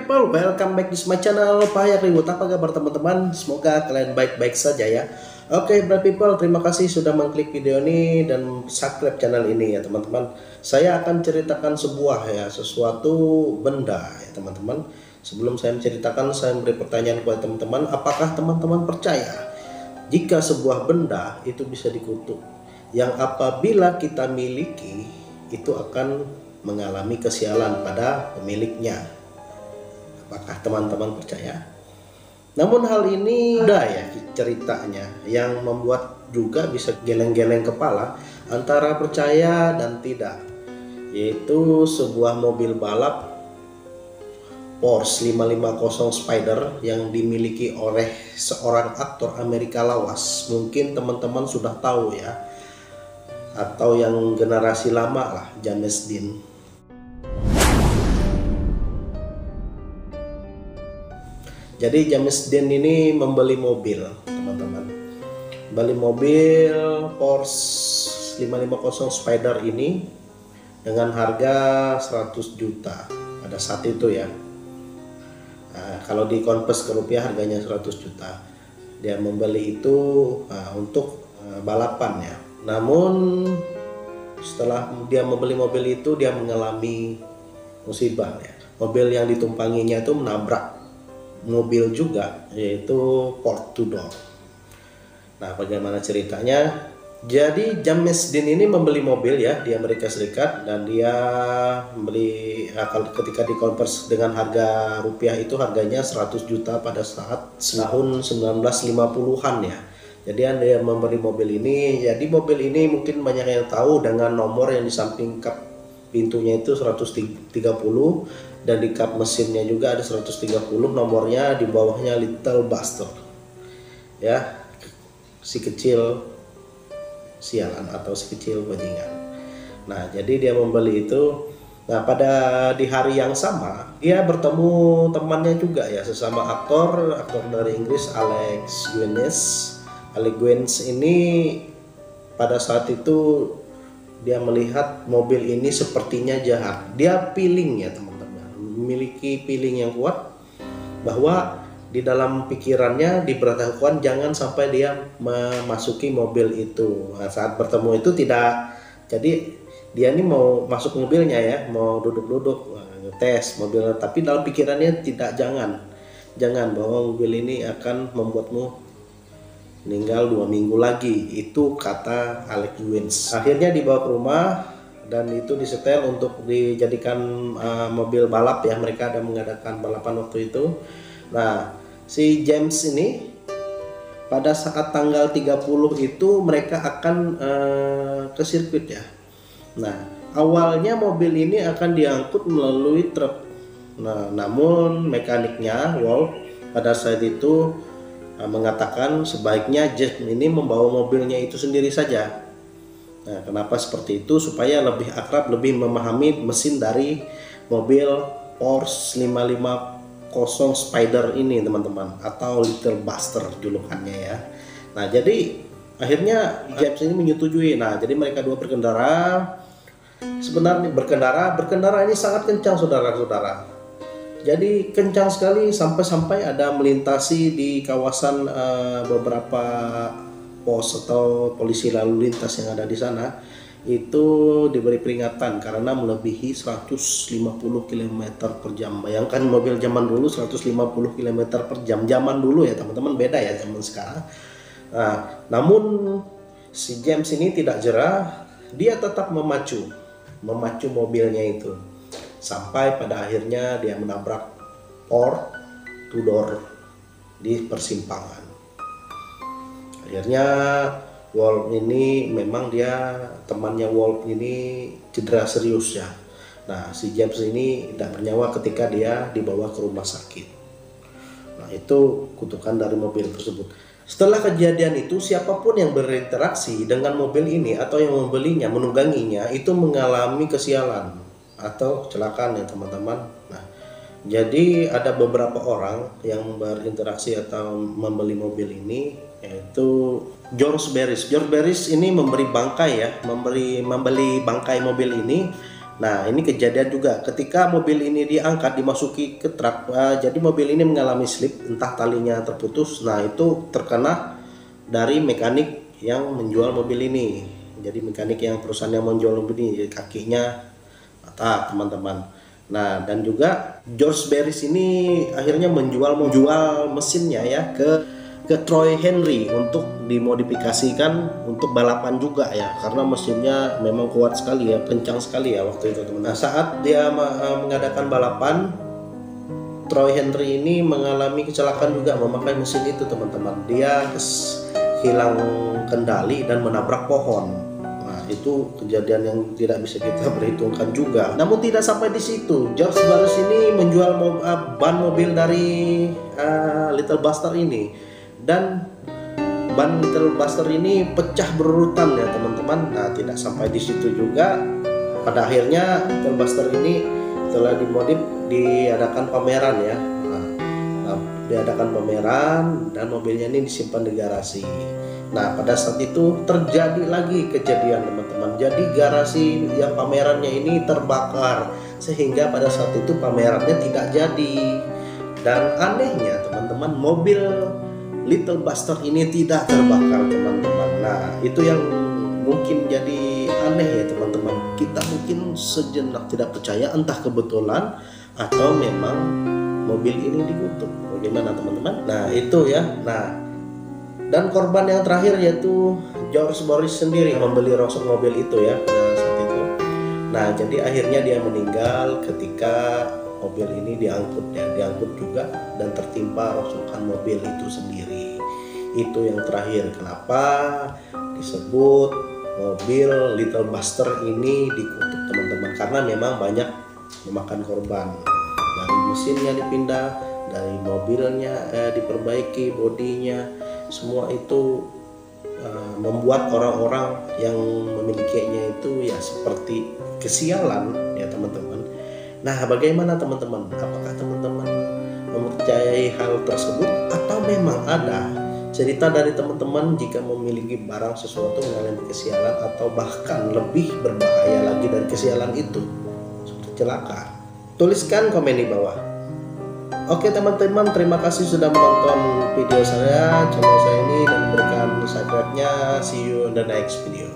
people, welcome back di my channel Payak Ribut. Apa kabar teman-teman? Semoga kalian baik-baik saja ya. Oke, bright people, terima kasih sudah mengklik video ini dan subscribe channel ini ya teman-teman. Saya akan ceritakan sesuatu benda ya teman-teman. Sebelum saya menceritakan, saya memberi pertanyaan kepada teman-teman, apakah teman-teman percaya jika sebuah benda itu bisa dikutuk, yang apabila kita miliki itu akan mengalami kesialan pada pemiliknya? Apakah teman-teman percaya? Namun hal ini ada ya ceritanya yang membuat juga bisa geleng-geleng kepala antara percaya dan tidak, yaitu sebuah mobil balap Porsche 550 Spider yang dimiliki oleh seorang aktor Amerika lawas. Mungkin teman-teman sudah tahu ya, atau yang generasi lama lah, James Dean. Jadi James Dean ini membeli mobil teman-teman, beli mobil Porsche 550 Spider ini dengan harga 100 juta pada saat itu ya. Nah, kalau dikonvers ke rupiah harganya 100 juta. Dia membeli itu untuk balapan ya. Namun setelah dia membeli mobil itu, dia mengalami musibah ya. Mobil yang ditumpanginya itu menabrak mobil juga, yaitu Ford Tudor. Nah, bagaimana ceritanya? Jadi James Dean ini membeli mobil ya di Amerika Serikat, dan dia membeli ketika dikonvers dengan harga rupiah itu harganya 100 juta pada saat tahun 1950-an ya. Jadi dia membeli mobil ini. Jadi mobil ini mungkin banyak yang tahu dengan nomor yang di samping kap pintunya itu 130, dan di kap mesinnya juga ada 130, nomornya di bawahnya Little Bastard ya, si kecil sialan atau si kecil bajingan. Nah, jadi dia membeli itu. Nah, pada di hari yang sama dia bertemu temannya juga ya, sesama aktor dari Inggris, Alex Guinness. Alex Guinness ini pada saat itu dia melihat mobil ini sepertinya jahat. Dia feeling ya teman-teman, memiliki feeling yang kuat bahwa di dalam pikirannya diberitahukan jangan sampai dia memasuki mobil itu. Nah, saat bertemu itu tidak, jadi dia ini mau masuk mobilnya ya, mau duduk-duduk ngetes mobil, tapi dalam pikirannya tidak, jangan bahwa mobil ini akan membuatmu meninggal 2 minggu lagi, itu kata Alex Wins. Akhirnya dibawa ke rumah dan itu disetel untuk dijadikan mobil balap ya. Mereka ada mengadakan balapan waktu itu. Nah, si James ini pada saat tanggal 30 itu mereka akan ke sirkuit ya. Nah, awalnya mobil ini akan diangkut melalui truk. Nah, namun mekaniknya Wolf pada saat itu mengatakan sebaiknya James ini membawa mobilnya itu sendiri saja. Nah, kenapa seperti itu? Supaya lebih akrab, lebih memahami mesin dari mobil Porsche 550 Spider ini teman-teman, atau Little Bastard julukannya ya. Nah, jadi akhirnya James ini menyetujui. Nah, jadi mereka dua berkendara. Sebenarnya berkendara ini sangat kencang saudara-saudara. Jadi kencang sekali sampai ada melintasi di kawasan beberapa pos atau polisi lalu lintas yang ada di sana. Itu diberi peringatan karena melebihi 150 km per jam. Bayangkan mobil zaman dulu 150 km per jam. Zaman dulu ya teman-teman, beda ya zaman sekarang. Nah, namun si James ini tidak jerah, dia tetap memacu mobilnya itu. Sampai pada akhirnya dia menabrak Ford Tudor di persimpangan. Akhirnya Wolf ini memang temannya Wolf ini cedera serius ya. Nah, si James ini tidak bernyawa ketika dia dibawa ke rumah sakit. Nah, itu kutukan dari mobil tersebut. Setelah kejadian itu, siapapun yang berinteraksi dengan mobil ini atau yang membelinya, menungganginya, itu mengalami kesialan atau kecelakaan ya teman-teman. Nah, jadi ada beberapa orang yang berinteraksi atau membeli mobil ini, yaitu George Barris. George Barris ini memberi bangkai ya, membeli bangkai mobil ini Nah, ini kejadian juga ketika mobil ini diangkat dimasuki ke truk. Jadi mobil ini mengalami slip, entah talinya terputus. Nah, itu terkena dari mekanik yang menjual mobil ini. Jadi mekanik yang perusahaan yang menjual mobil ini, jadi kakinya patah teman-teman. Nah, dan juga George Barris ini akhirnya menjual mesinnya ya ke Troy Henry untuk dimodifikasikan untuk balapan juga ya, karena mesinnya memang kuat sekali ya, kencang sekali ya waktu itu teman. Nah, saat dia mengadakan balapan, Troy Henry ini mengalami kecelakaan juga memakai mesin itu teman-teman. Dia hilang kendali dan menabrak pohon. Nah, itu kejadian yang tidak bisa kita perhitungkan juga. Namun tidak sampai di situ, George Barris ini menjual ban mobil dari Little Buster ini. Dan ban Little Buster ini pecah berurutan ya teman-teman. Nah, tidak sampai di situ juga. Pada akhirnya Little Buster ini setelah dimodif diadakan pameran ya. Nah, diadakan pameran dan mobilnya ini disimpan di garasi. Nah, pada saat itu terjadi lagi kejadian teman-teman. Jadi garasi yang pamerannya ini terbakar sehingga pada saat itu pamerannya tidak jadi. Dan anehnya teman-teman, mobil Little Buster ini tidak terbakar teman-teman. Nah, itu yang mungkin jadi aneh ya teman-teman. Kita mungkin sejenak tidak percaya, entah kebetulan atau memang mobil ini dikutuk. Bagaimana teman-teman? Nah, itu ya. Nah, dan korban yang terakhir yaitu George Barris sendiri yang membeli rongsok mobil itu ya pada saat itu. Nah, jadi akhirnya dia meninggal ketika mobil ini diangkut juga dan tertimpa rongsokan mobil itu sendiri. Itu yang terakhir kenapa disebut mobil Little Buster ini dikutuk teman-teman, karena memang banyak memakan korban. Dari mesinnya dipindah, dari mobilnya diperbaiki, bodinya, semua itu membuat orang-orang yang memilikinya itu ya seperti kesialan ya teman-teman. Nah, bagaimana teman-teman? Apakah teman-teman mempercayai hal tersebut atau memang ada cerita dari teman-teman jika memiliki barang sesuatu mengalami kesialan atau bahkan lebih berbahaya lagi dari kesialan itu seperti celaka? Tuliskan komen di bawah. Oke teman-teman, terima kasih sudah menonton video saya, channel saya ini, dan berikan subscribe-nya. See you in the next video.